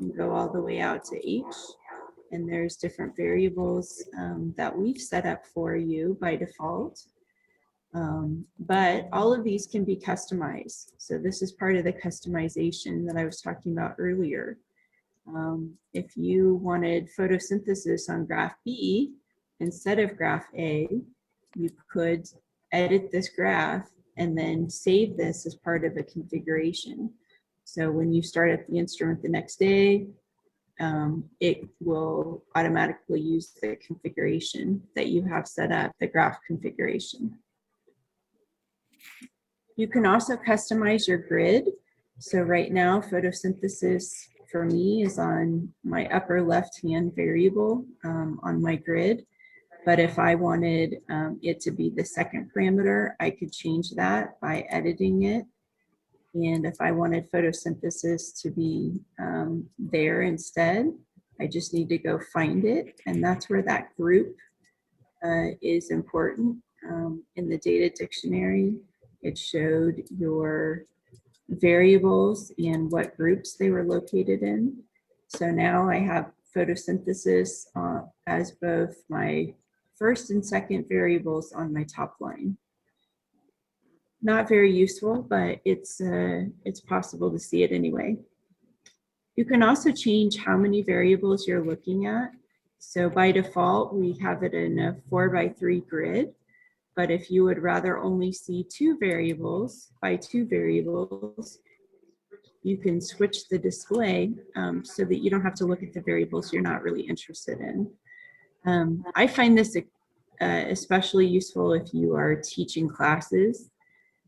and go all the way out to H. And there's different variables that we've set up for you by default. But all of these can be customized. So this is part of the customization that I was talking about earlier. If you wanted photosynthesis on graph B instead of graph A, you could edit this graph and then save this as part of a configuration. So when you start up the instrument the next day, it will automatically use the configuration that you have set up, the graph configuration. You can also customize your grid. So right now, photosynthesis for me is on my upper left-hand variable on my grid. But if I wanted it to be the second parameter, I could change that by editing it. And if I wanted photosynthesis to be there instead, I just need to go find it. And that's where that group is important. In the data dictionary, it showed your variables and what groups they were located in. So now I have photosynthesis as both my first and second variables on my top line. Not very useful, but it's possible to see it anyway. You can also change how many variables you're looking at. So by default, we have it in a 4x3 grid. But if you would rather only see two variables by two variables, you can switch the display so that you don't have to look at the variables you're not really interested in. I find this especially useful if you are teaching classes.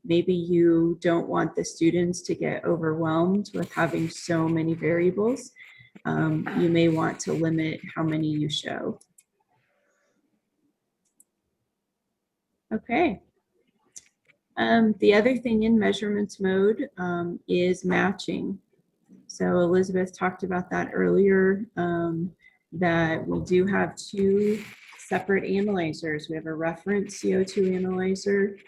Maybe you don't want the students to get overwhelmed with having so many variables. You may want to limit how many you show. Okay. The other thing in measurements mode is matching. So Elizabeth talked about that earlier, that we do have two separate analyzers. We have a reference CO2 analyzer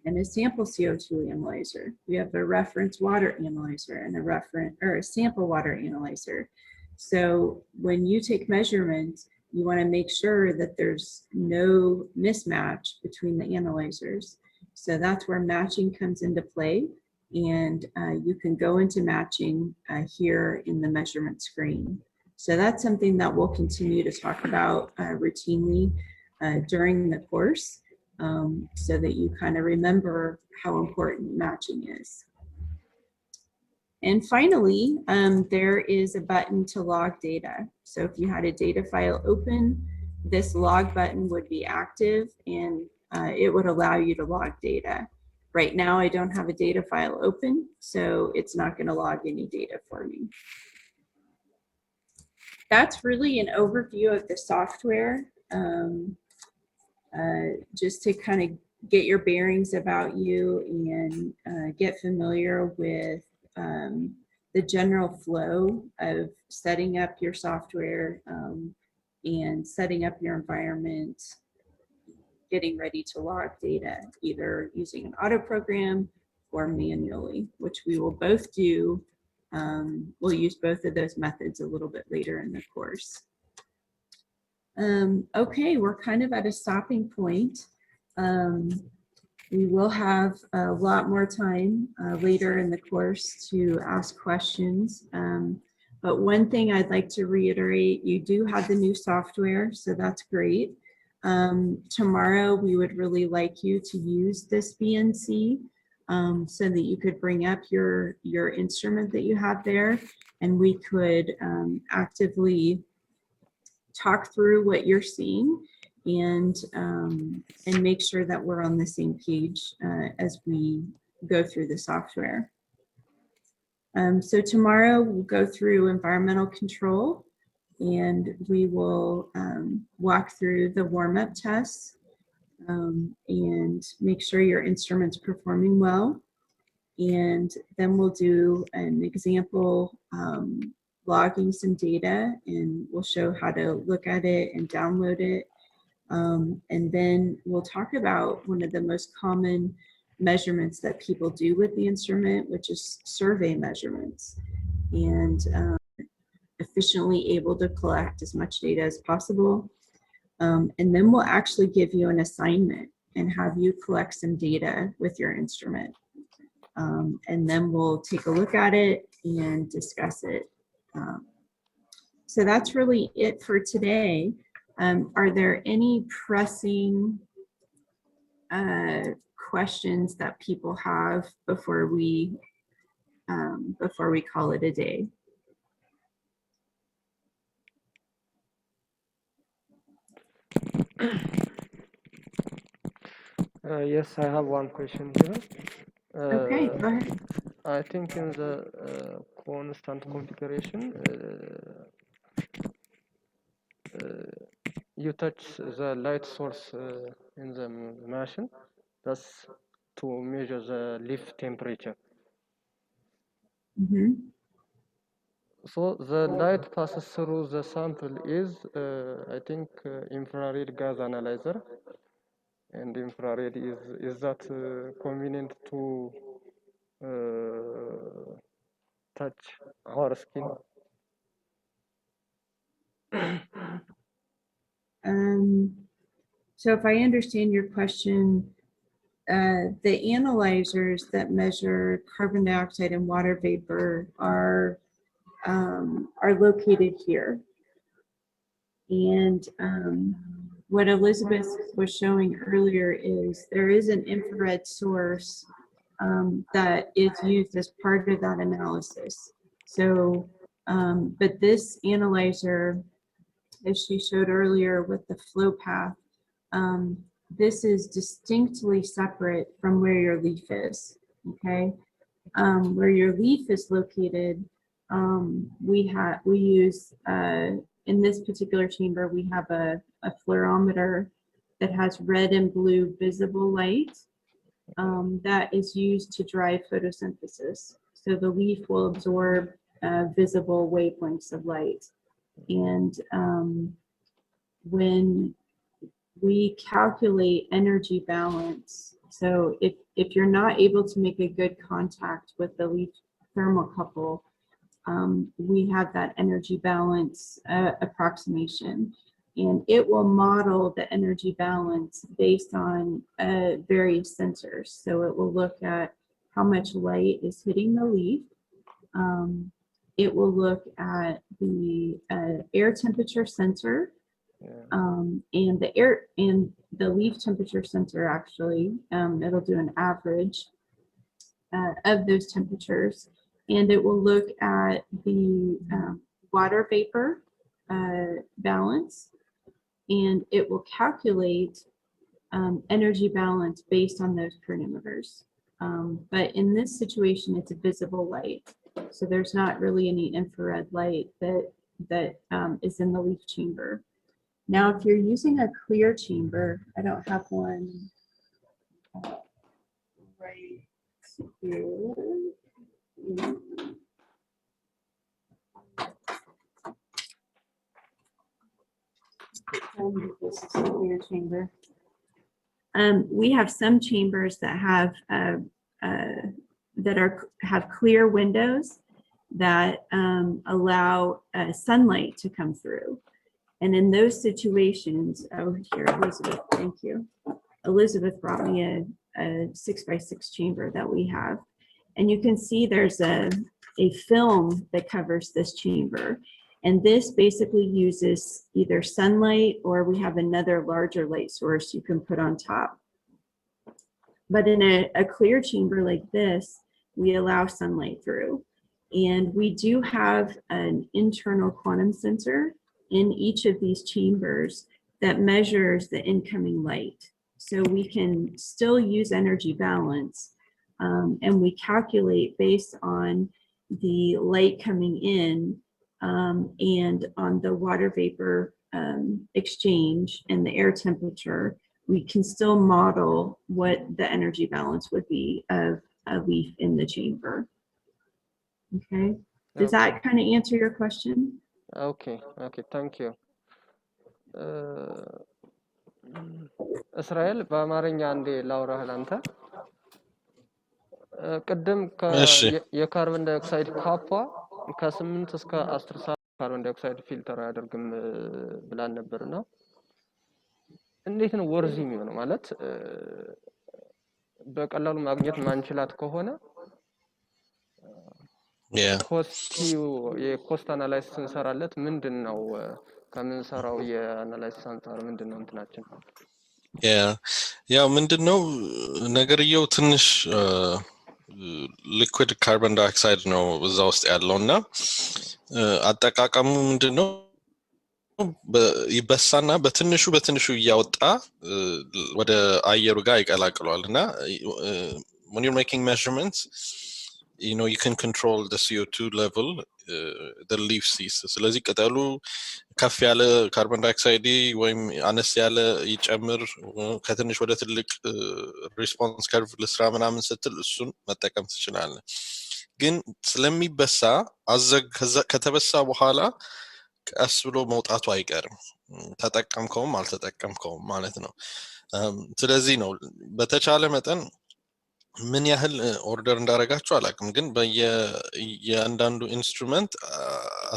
and a sample CO2 analyzer. We have a reference water analyzer and a sample water analyzer. So when you take measurements, you want to make sure that there's no mismatch between the analyzers. So that's where matching comes into play. And you can go into matching here in the measurement screen. So that's something that we'll continue to talk about routinely during the course so that you kind of remember how important matching is. And finally, there is a button to log data. So if you had a data file open, this log button would be active and it would allow you to log data. Right now, I don't have a data file open, so it's not going to log any data for me. That's really an overview of the software, just to kind of get your bearings about you and get familiar with the general flow of setting up your software and setting up your environment, getting ready to log data, either using an auto program or manually, which we will both do. We'll use both of those methods a little bit later in the course. Okay, we're kind of at a stopping point. We will have a lot more time later in the course to ask questions. But one thing I'd like to reiterate, you do have the new software, so that's great. Tomorrow, we would really like you to use this BNC so that you could bring up your instrument that you have there, and we could actively talk through what you're seeing and make sure that we're on the same page as we go through the software. So tomorrow we'll go through environmental control, and we will walk through the warm-up tests and make sure your instrument's performing well. And then we'll do an example logging some data, and we'll show how to look at it and download it. And then we'll talk about one of the most common measurements that people do with the instrument, which is survey measurements. And efficiently able to collect as much data as possible. And then we'll actually give you an assignment and have you collect some data with your instrument. And then we'll take a look at it and discuss it. So that's really it for today. Are there any pressing questions that people have before we call it a day? Yes, I have one question here. Okay, go ahead. I think in the constant configuration, you touch the light source in the machine, that's to measure the leaf temperature. Mm-hmm. So the light passes through the sample is, I think, infrared gas analyzer. And infrared is that convenient to touch our skin? So if I understand your question, the analyzers that measure carbon dioxide and water vapor are located here. And what Elizabeth was showing earlier is there is an infrared source that is used as part of that analysis. So, but this analyzer, as she showed earlier with the flow path, this is distinctly separate from where your leaf is, okay? Where your leaf is located, we use, in this particular chamber, we have a fluorometer that has red and blue visible light that is used to drive photosynthesis. So the leaf will absorb visible wavelengths of light. And when we calculate energy balance, so if you're not able to make a good contact with the leaf thermocouple, we have that energy balance approximation, and it will model the energy balance based on various sensors. So it will look at how much light is hitting the leaf. It will look at the air temperature sensor, and the leaf temperature sensor actually, it'll do an average of those temperatures, and it will look at the water vapor balance, and it will calculate energy balance based on those parameters. But in this situation, it's a visible light, so there's not really any infrared light that is in the leaf chamber. Now, if you're using a clear chamber, I don't have one right here. This is a clear chamber. We have some chambers that have have clear windows that allow sunlight to come through. And in those situations, oh, here, Elizabeth, thank you. Elizabeth brought me a 6x6 chamber that we have. And you can see there's a film that covers this chamber. And this basically uses either sunlight, or we have another larger light source you can put on top. But in a clear chamber like this, we allow sunlight through. And we do have an internal quantum sensor in each of these chambers that measures the incoming light. So we can still use energy balance, and we calculate based on the light coming in and on the water vapor exchange and the air temperature. We can still model what the energy balance would be of a leaf in the chamber. Okay, does that kind of answer your question? Okay, thank you. እስራኤል በአማርኛ አንዴ ላውራህ ላንተ። ቅድም የካርቦን ዳይኦክሳይድ ካፓ ከ8 እስከ 10 ካርቦን ዳይኦክሳይድ ፊልተር አያደርግም ብላን ነበርና እንዴት ነው ወርዚ የሚሆነው ማለት በቀላሉ ማግኘት ማንችላት ከሆነ የኮስት አናላይሲስ እንሰራለት ምንድነው ከምንሰራው የአናላይሲስ አንፃር ምንድነው እንትናችን ያው ምንድነው ነገርየው ትንሽ ሊኩዊድ ካርቦን ዳይኦክሳይድ ነው እዛ ውስጥ ያለውና አጠቃቀሙ ምንድነው ይበሳና በትንሹ እያወጣ ወደ አየሩ ጋር ይቀላቅሏልና when you're making measurements you know you can control the CO2 level the leaf sees ስለዚህ ቅጠሉ ከፍ ያለ ካርቦን ዳይኦክሳይድ ወይም አነስ ያለ ይጨምር ከትንሽ ወደ ትልቅ ሪስፖንስ ከርቭ ለስራ ምናምን ስትል እሱን መጠቀም ትችላለህ ግን ስለሚበሳ ከተበሳ በኋላ ቀስ ብሎ መውጣቱ አይቀርም ተጠቀምከውም አልተጠቀምከውም ማለት ነው ስለዚህ ነው በተቻለ መጠን ምን ያህል ኦርደር እንዳረጋችሁ አላውቅም ግን በየአንዳንዱ ኢንስትሩመንት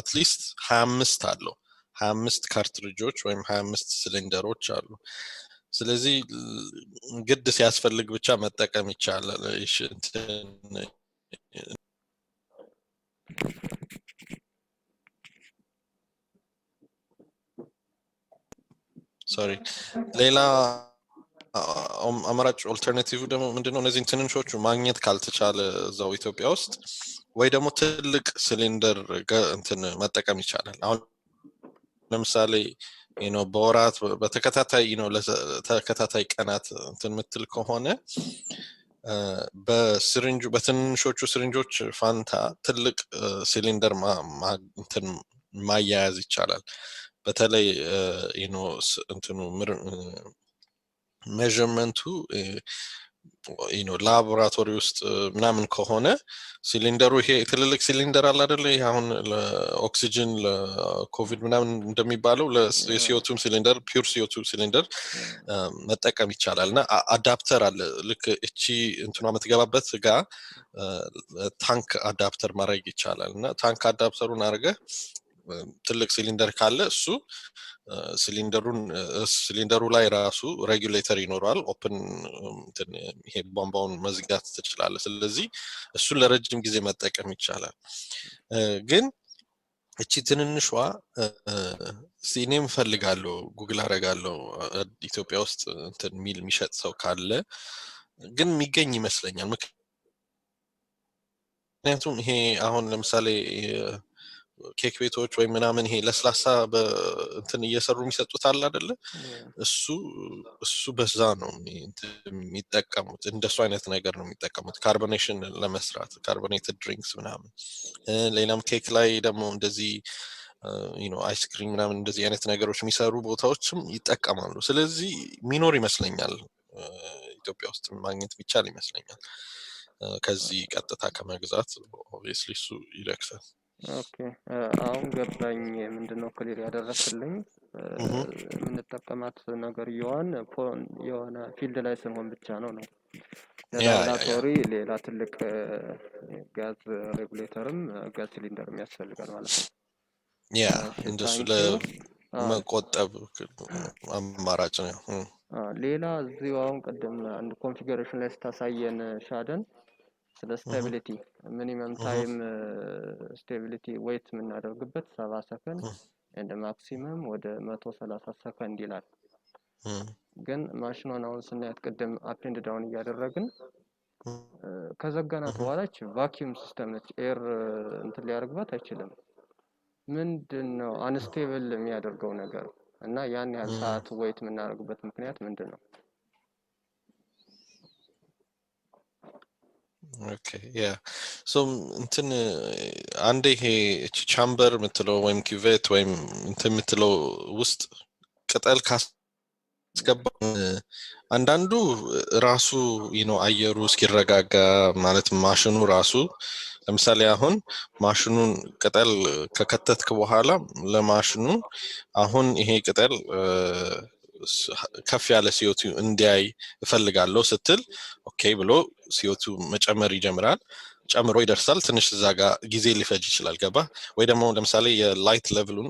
at least 25 አለው 25 ካርትሪጆች ወይም 25 ሲሊንደሮች አሉ ስለዚህ ግድ ሲያስፈልግ ብቻ መጠቀም ይቻላል sorry ሌላ አማራጭ ኦልተርናቲቭ ደግሞ ምንድነው እነዚህ ትንንሾቹ ማግኘት ካልተቻለ እዛው ኢትዮጵያ ውስጥ ወይ ደግሞ ትልቅ ሲሊንደር እንትን መጠቀም ይቻላል አሁን ለምሳሌ በወራት በተከታታይ ለተከታታይ ቀናት እንትን ምትል ከሆነ በትንንሾቹ ሲሪንጆች ፋንታ ትልቅ ሲሊንደር እንትን ማያያዝ ይቻላል በተለይ እንትኑ measurement ላቦራቶሪ ውስጥ ምናምን ከሆነ ሲሊንደሩ ይሄ ትልልቅ ሲሊንደር አለ አይደል አሁን ለኦክሲጅን ለኮቪድ ምናምን እንደሚባለው ለCO2 ሲሊንደር ፒውር CO2 ሲሊንደር መጠቀም ይቻላልና አዳፕተር አለ ልክ እቺ እንትኗ የምትገባበት ጋር ታንክ አዳፕተር ማድረግ ይቻላልና ታንክ አዳፕተሩን አድርገ ትልቅ ሲሊንደር ካለ እሱ ሲሊንደሩ ላይ ራሱ ሬጉሌተር ይኖራል ኦፕን ይሄ ቦምባውን መዝጋት ትችላለህ ስለዚህ እሱን ለረጅም ጊዜ መጠቀም ይቻላል ግን እቺ ትንንሿ ሲኔም ፈልጋለሁ ጉግል አረጋለሁ ኢትዮጵያ ውስጥ እንትን ሚል የሚሸጥ ሰው ካለ ግን የሚገኝ ይመስለኛል ምክንያቱም ይሄ አሁን ለምሳሌ ኬክ ቤቶች ወይ ምናምን ይሄ ለስላሳ በእንትን እየሰሩ የሚሰጡት አለ አይደለ እሱ በዛ ነው የሚጠቀሙት እንደሱ አይነት ነገር ነው የሚጠቀሙት ካርቦኔሽን ለመስራት ካርቦኔትድ ድሪንክስ ምናምን ሌላም ኬክ ላይ ደግሞ እንደዚህ አይስክሪም ምናምን እንደዚህ አይነት ነገሮች የሚሰሩ ቦታዎችም ይጠቀማሉ ስለዚህ ሚኖር ይመስለኛል ኢትዮጵያ ውስጥ ማግኘት ቢቻል ይመስለኛል ከዚህ ቀጥታ ከመግዛት obviously እሱ ይረክሳል ኦኬ አሁን ገባኝ ምንድነው ክሊር ያደረክልኝ የምንጠቀማት ነገር የሆነ ፊልድ ላይ ስንሆን ብቻ ነው ለላቦራቶሪ ሌላ ትልቅ ጋዝ ሬጉሌተርም ጋዝ ሲሊንደርም ያስፈልጋል ማለት ነው እንደሱ ለመቆጠብ አማራጭ ነው ሌላ እዚሁ አሁን ቀደም አንድ ኮንፊገሬሽን ላይ ስታሳየን ሻደን ስለ ስታቢሊቲ ሚኒመም ታይም ስታቢሊቲ ዌት የምናደርግበት 70 ሰከንድ and maximum ወደ 130 ሰከንድ ይላል ግን ማሽኑን አሁን ስናያት ቀደም አፕ ኤንድ ዳውን እያደረግን ከዘጋናት በኋላች ቫኪዩም ሲስተም ነች ኤር እንትን ሊያደርግባት አይችልም ምንድነው አንስቴብል የሚያደርገው ነገር እና ያን ያህል ሰዓት ዌት የምናደርግበት ምክንያት ምንድነው Okay, yeah. So እንትን አንዴ ይሄ ቻምበር ምትለው ወይም ኪቬት ወይም እንትን ምትለው ውስጥ ቅጠል ካስገባ አንዳንዱ ራሱ አየሩ እስኪረጋጋ ማለት ማሽኑ ራሱ ለምሳሌ አሁን ማሽኑን ቅጠል ከከተትክ በኋላ ለማሽኑ አሁን ይሄ ቅጠል ከፍ ያለ CO2 እንዲያይ እፈልጋለሁ ስትል ኦኬ ብሎ CO2 መጨመር ይጀምራል ጨምሮ ይደርሳል ትንሽ እዛ ጋር ጊዜ ሊፈጅ ይችላል ገባ ወይ ደግሞ ለምሳሌ የላይት ሌቭሉን